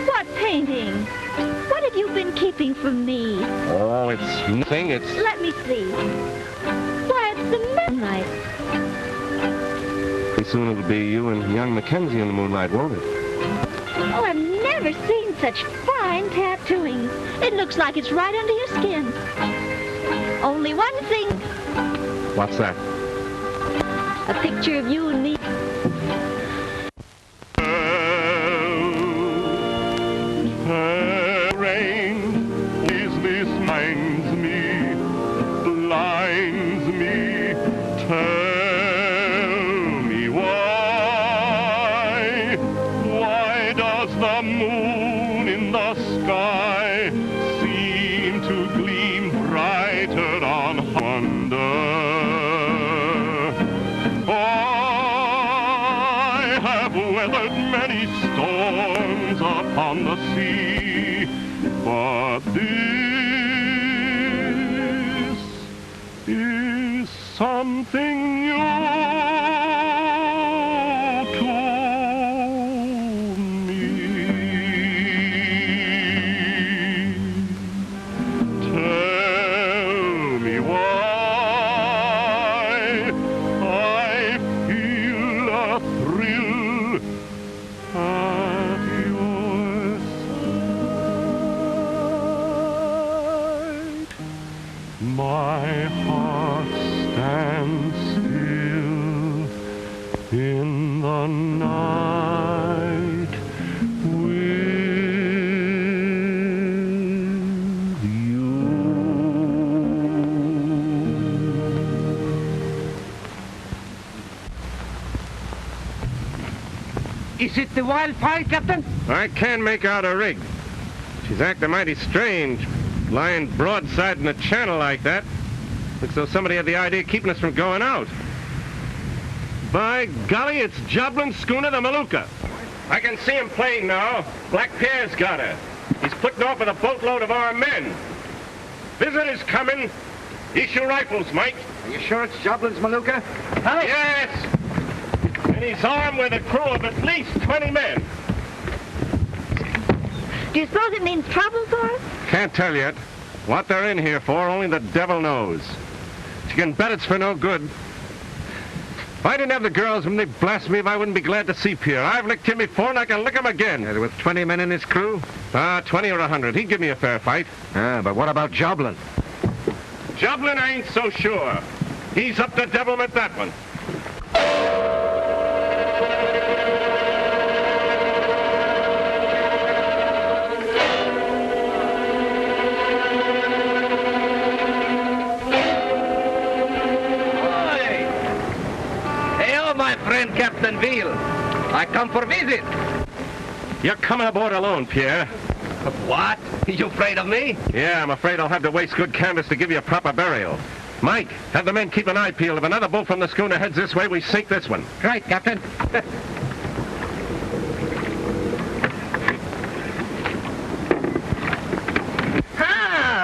Speaker 10: What painting? What have you been keeping from me?
Speaker 13: Oh, it's nothing. It's...
Speaker 10: Let me see. Why, it's the moonlight.
Speaker 13: Pretty soon it'll be you and young Mackenzie in the moonlight, won't it?
Speaker 10: Oh, I've never seen such fine tattooing. It looks like it's right under your skin. Only one thing.
Speaker 13: What's that?
Speaker 10: A picture of you and me.
Speaker 1: Rain misminds me, blinds me. Tell me why does the moon in the sky seem to gleam brighter on wonder? I have weathered many storms upon the sea, but this is something new to me. Tell me why I feel a thrill at your side. My heart stands still in the night with you.
Speaker 4: Is it the wildfire, Captain?
Speaker 13: I can't make out a rig. She's acting mighty strange, lying broadside in the channel like that. Looks as though somebody had the idea of keeping us from going out. By golly, it's Joblin's schooner, the Maluka. I can see him plain now. Black Pierre's got her. He's putting off with a boatload of our men. Visitors coming. Issue rifles, Mike.
Speaker 4: Are you sure it's Joblin's Maluka?
Speaker 13: Yes. And he's armed with a crew of at least 20 men.
Speaker 10: Do you suppose it means trouble for us?
Speaker 13: Can't tell yet. What they're in here for, only the devil knows. But you can bet it's for no good. If I didn't have the girls, wouldn't they blast me if I wouldn't be glad to see Pierre? I've licked him before, and I can lick him again.
Speaker 2: With 20 men in his crew?
Speaker 13: 20 or 100. He'd give me a fair fight.
Speaker 2: But what about Joblin?
Speaker 13: Joblin ain't so sure. He's up to devilment, that one.
Speaker 15: friend Captain Veal. I come for visit.
Speaker 13: You're coming aboard alone, Pierre.
Speaker 15: What? You afraid of me?
Speaker 13: Yeah, I'm afraid I'll have to waste good canvas to give you a proper burial. Mike, have the men keep an eye peeled. If another boat from the schooner heads this way, we sink this one.
Speaker 4: Right, Captain.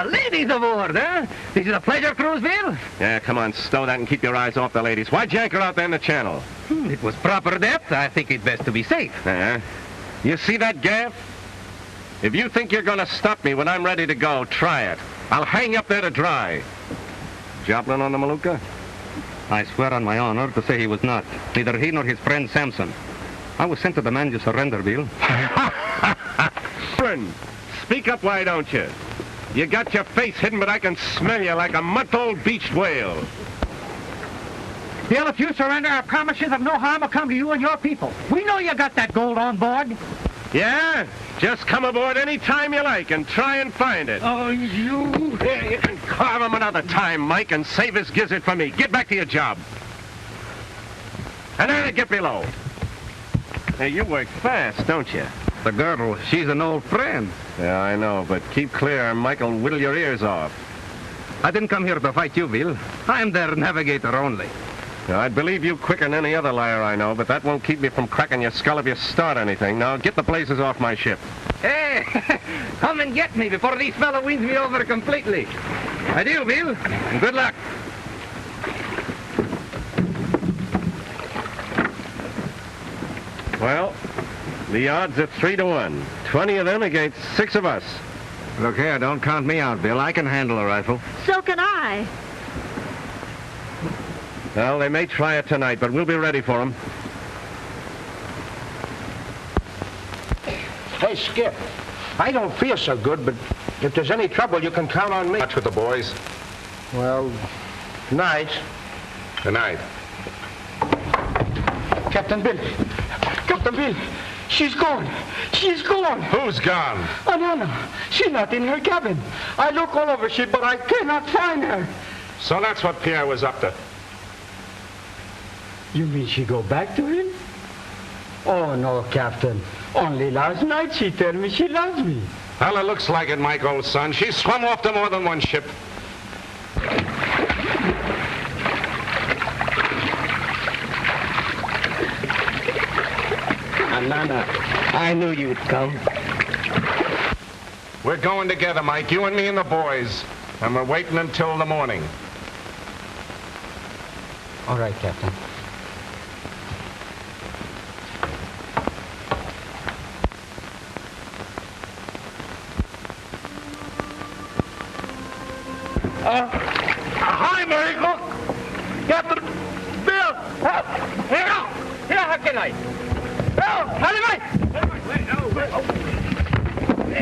Speaker 15: Ladies aboard, huh? This is a pleasure cruise, Bill?
Speaker 13: Yeah, come on, stow that and keep your eyes off the ladies. Why'd you anchor out there in the channel?
Speaker 15: It was proper depth. I think it best to be safe.
Speaker 13: You see that gaff? If you think you're going to stop me when I'm ready to go, try it. I'll hang up there to dry. Joplin on the Maluka?
Speaker 14: I swear on my honor to say he was not. Neither he nor his friend Samson. I was sent to demand your surrender, Bill.
Speaker 13: Friend, speak up, why don't you? You got your face hidden, but I can smell you like a month-old beached whale.
Speaker 4: Bill, if you surrender, I promise you that no harm will come to you and your people. We know you got that gold on board.
Speaker 13: Yeah? Just come aboard any time you like and try and find it.
Speaker 4: Oh, you...
Speaker 13: Yeah, you can carve him another time, Mike, and save his gizzard for me. Get back to your job. And then get below. Hey, you work fast, don't you?
Speaker 14: The girl, she's an old friend.
Speaker 13: Yeah, I know, but keep clear or Mike will whittle your ears off.
Speaker 14: I didn't come here to fight you, Bill. I'm their navigator only.
Speaker 13: Now, I'd believe you quicker than any other liar I know, but that won't keep me from cracking your skull if you start anything. Now, get the blazes off my ship.
Speaker 15: Hey, come and get me before these fellows wins me over completely. Adieu, Bill, and good luck.
Speaker 13: Well, the odds are 3-1. 20 of them against 6 of us.
Speaker 2: Look here, don't count me out, Bill. I can handle a rifle.
Speaker 10: So can I.
Speaker 13: Well, they may try it tonight, but we'll be ready for them.
Speaker 4: Hey, Skip, I don't feel so good, but if there's any trouble, you can count on me.
Speaker 13: Watch with the boys.
Speaker 4: Well, night.
Speaker 13: Good night.
Speaker 3: Captain Bill. Captain Bill. She's gone. She's gone.
Speaker 13: Who's gone?
Speaker 3: Anana. She's not in her cabin. I look all over ship, but I cannot find her.
Speaker 13: So that's what Pierre was up to.
Speaker 3: You mean she go back to him? Oh, no, Captain. Only last night she told me she loves me.
Speaker 13: Well, it looks like it, Mike, old son. She's swum off to more than one ship.
Speaker 15: Nana, I knew you'd come.
Speaker 13: We're going together, Mike, you and me and the boys. And we're waiting until the morning.
Speaker 3: All right, Captain.
Speaker 15: Hi, Mary Cook! Captain Bill! Here, how can I? Bill!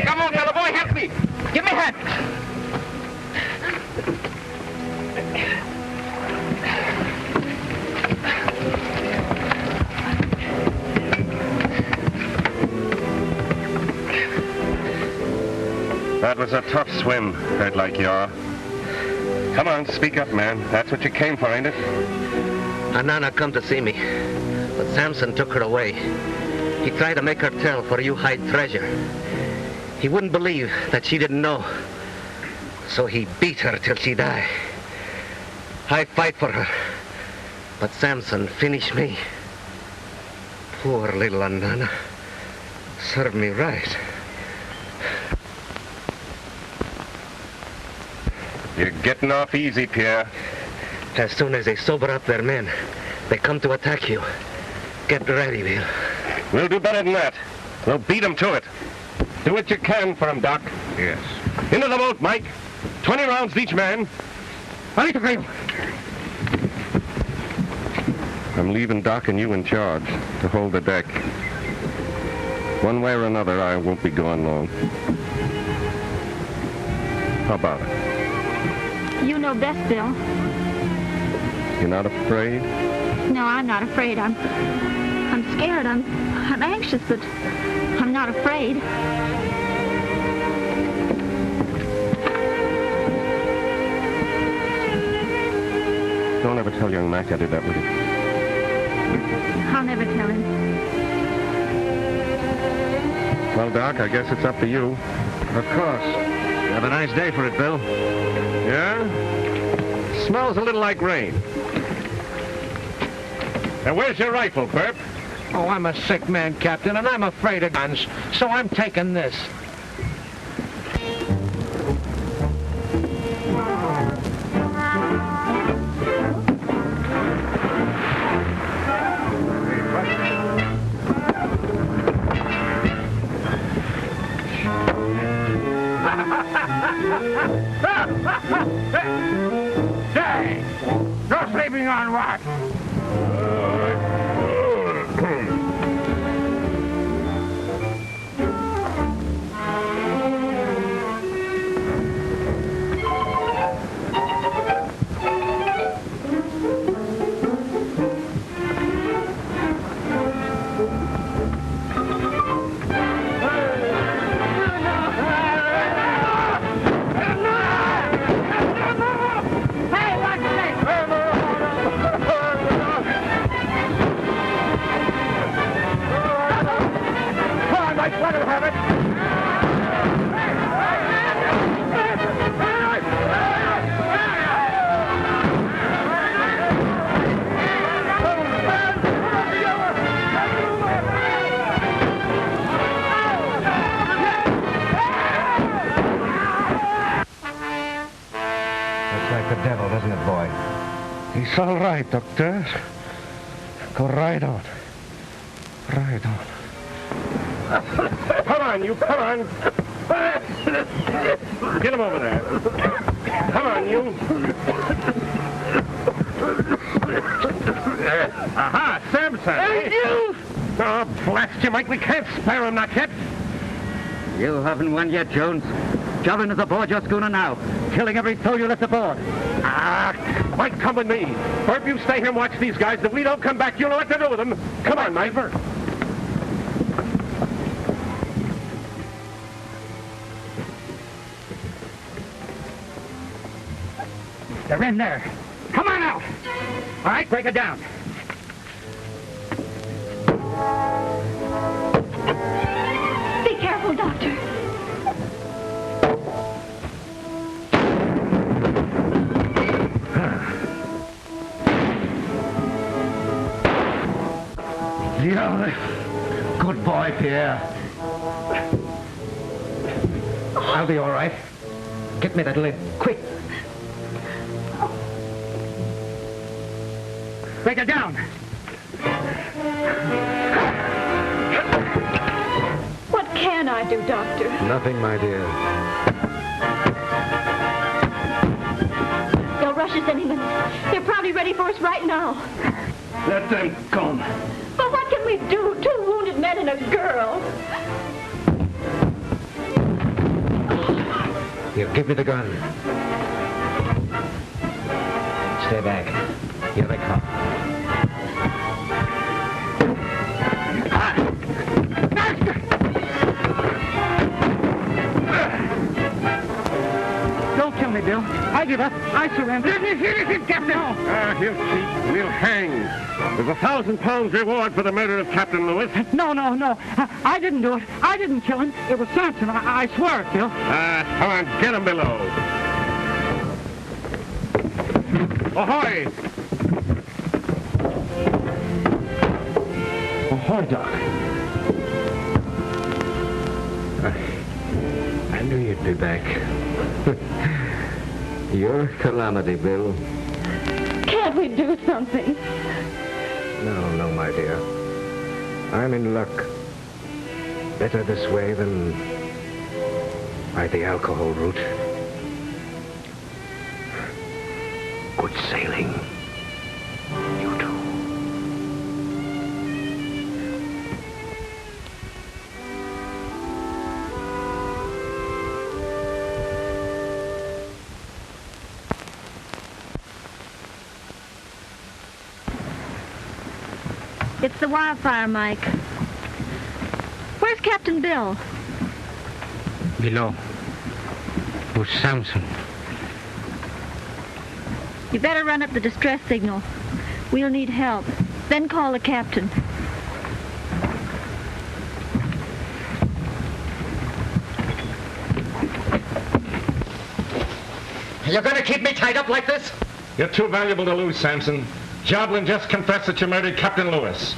Speaker 15: Come on, fellow boy, help me! Give me a hand!
Speaker 13: That was a tough swim, hurt like you are. Come on, speak up, man. That's what you came for, ain't it?
Speaker 15: Anana come to see me, but Samson took her away. He tried to make her tell for you hide treasure. He wouldn't believe that she didn't know. So he beat her till she died. I fight for her, but Samson finished me. Poor little Anana. Served me right.
Speaker 13: You're getting off easy, Pierre.
Speaker 15: As soon as they sober up their men, they come to attack you. Get ready, Bill.
Speaker 13: We'll do better than that. We'll beat them to it. Do what you can for them, Doc.
Speaker 2: Yes.
Speaker 13: Into the boat, Mike. 20 rounds each man.
Speaker 15: Ready to go.
Speaker 13: I'm leaving Doc and you in charge to hold the deck. One way or another, I won't be gone long. How about it?
Speaker 10: You know best, Bill.
Speaker 13: You're not afraid?
Speaker 10: No, I'm not afraid. I'm scared. I'm anxious, but I'm not afraid.
Speaker 13: Don't ever tell young Mac I did that with you.
Speaker 10: I'll never tell him.
Speaker 13: Well, Doc, I guess it's up to you.
Speaker 2: Of course. Have a nice day for it, Bill.
Speaker 13: Yeah? Smells a little like rain. Now, where's your rifle, Burp?
Speaker 4: Oh, I'm a sick man, Captain, and I'm afraid of guns, so I'm taking this.
Speaker 7: Say, no sleeping on what?
Speaker 12: It's all right, Doctor. Go right on. Right on.
Speaker 13: Come on, you, come on. Get him over there. Come on, you. Aha, Samson.
Speaker 7: Hey, you!
Speaker 13: Oh, blast you, Mike. We can't spare him, not yet.
Speaker 3: You haven't won yet, Jones. Joblin is aboard your schooner now, killing every soul you left aboard.
Speaker 13: Ah, Mike, come with me. Burp, you stay here and watch these guys. If we don't come back, you'll know what to do with them. Come on, Mike.
Speaker 3: They're in there. Come on out. All right, break it down.
Speaker 10: Be careful, Doctor.
Speaker 3: Yeah. Good boy, Pierre. I'll be all right. Get me that lid, quick. Break it down.
Speaker 10: What can I do, Doctor?
Speaker 13: Nothing, my dear.
Speaker 10: They'll rush us any minute. They're probably ready for us right now.
Speaker 13: Let them come.
Speaker 10: But what can we do? 2 wounded men and a girl.
Speaker 2: Here, give me the gun. Stay back. Here they come.
Speaker 3: Don't kill me, Bill. I give up. I surrender.
Speaker 7: Captain!
Speaker 13: He'll cheat. We'll hang. There's a £1,000 reward for the murder of Captain Lewis.
Speaker 3: No. I didn't do it. I didn't kill him. It was Samson. I swear it, Bill.
Speaker 13: Come on, get him below. Ahoy!
Speaker 2: Ahoy, Doc. I knew you'd be back. You're Calamity, Bill.
Speaker 10: Can't we do something?
Speaker 2: No, my dear. I'm in luck. Better this way than by the alcohol route. Good sailing. You too.
Speaker 10: It's the wildfire, Mike. Where's Captain Bill?
Speaker 4: Below. With Samson.
Speaker 10: You better run up the distress signal. We'll need help. then call the captain.
Speaker 4: You're going to keep me tied up like this?
Speaker 13: You're too valuable to lose, Samson. Joblin just confessed that you murdered Captain Lewis.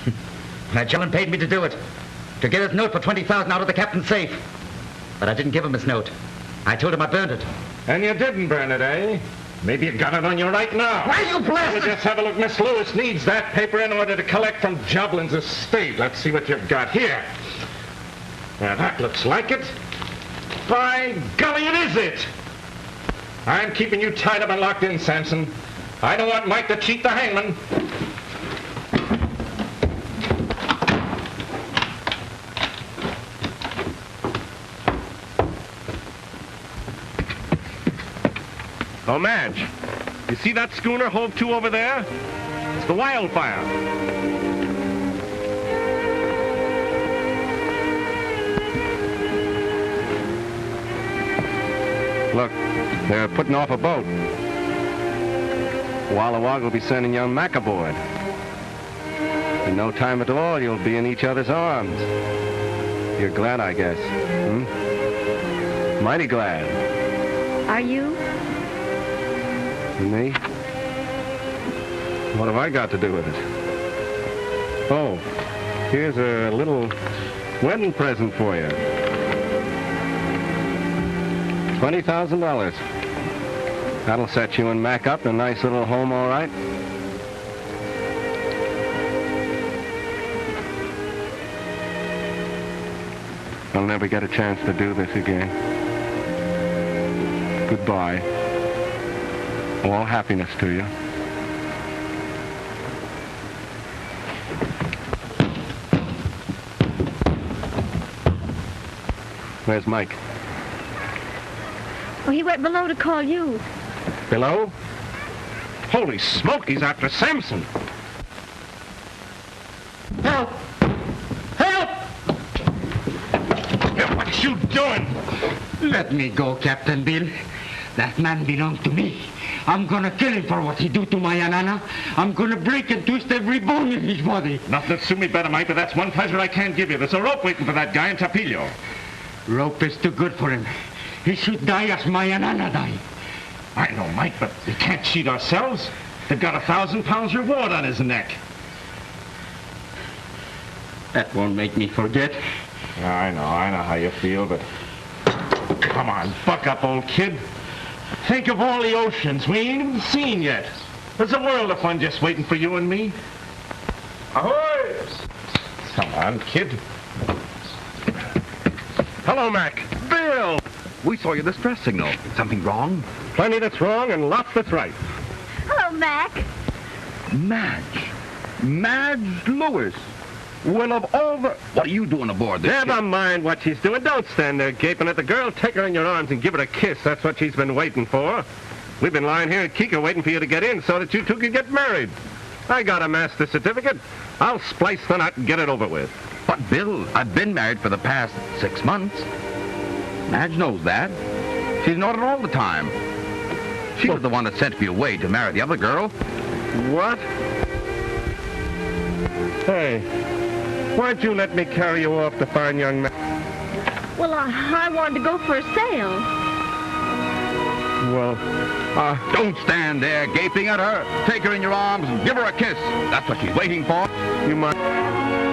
Speaker 2: Now, Joblin paid me to do it. To get his note for $20,000 out of the captain's safe. But I didn't give him his note. I told him I burned it.
Speaker 13: And you didn't burn it, eh? Maybe you got it on you right now.
Speaker 4: Why, you blasted?
Speaker 13: Just have a look. Miss Lewis needs that paper in order to collect from Joblin's estate. Let's see what you've got here. Now, that looks like it. By golly, it is it! I'm keeping you tied up and locked in, Samson. I don't want Mike to cheat the hangman. Oh, Madge, you see that schooner hove to over there? It's the Wildfire. Look, they're putting off a boat. Walla Wagga will be sending young Mac aboard. In no time at all, you'll be in each other's arms. You're glad, I guess. Mighty glad.
Speaker 10: Are you?
Speaker 13: Me? What have I got to do with it? Oh, here's a little wedding present for you. $20,000. That'll set you and Mac up in a nice little home, all right? I'll never get a chance to do this again. Goodbye. All happiness to you. Where's Mike?
Speaker 10: Oh, he went below to call you.
Speaker 13: Below? Holy smoke, he's after Samson.
Speaker 4: Help! Help!
Speaker 13: What you doing?
Speaker 4: Let me go, Captain Bill. That man belongs to me. I'm gonna kill him for what he do to my Anana. I'm gonna break and twist every bone in his body.
Speaker 13: Nothing to sue me better, Mike, but that's one pleasure I can't give you. There's a rope waiting for that guy in Tapillo.
Speaker 4: Rope is too good for him. He should die as my Anana died.
Speaker 13: I know, Mike, but we can't cheat ourselves. They've got 1,000 pounds reward on his neck.
Speaker 4: That won't make me forget.
Speaker 13: I know how you feel, but... Come on, buck up, old kid. Think of all the oceans we ain't even seen yet. There's a world of fun just waiting for you and me. Ahoy! Come on, kid. Hello, Mac. Bill!
Speaker 16: We saw your distress signal. Something wrong?
Speaker 13: Plenty that's wrong and lots that's right.
Speaker 10: Hello, Mac.
Speaker 16: Madge Lewis. Well, of all the... What are you doing aboard this
Speaker 13: Never
Speaker 16: ship?
Speaker 13: mind what she's doing. Don't stand there gaping at the girl. Take her in your arms and give her a kiss. That's what she's been waiting for. We've been lying here in Kika waiting for you to get in so that you two could get married. I got a master's certificate. I'll splice the knot and get it over with.
Speaker 16: But, Bill, I've been married for the past 6 months. Madge knows that. She's known it all the time. She was the one that sent me away to marry the other girl.
Speaker 13: What? Hey, why'd you let me carry you off to find young man?
Speaker 10: Well, I wanted to go for a sail.
Speaker 13: Well,
Speaker 16: don't stand there gaping at her. Take her in your arms and give her a kiss. That's what she's waiting for.
Speaker 13: You might...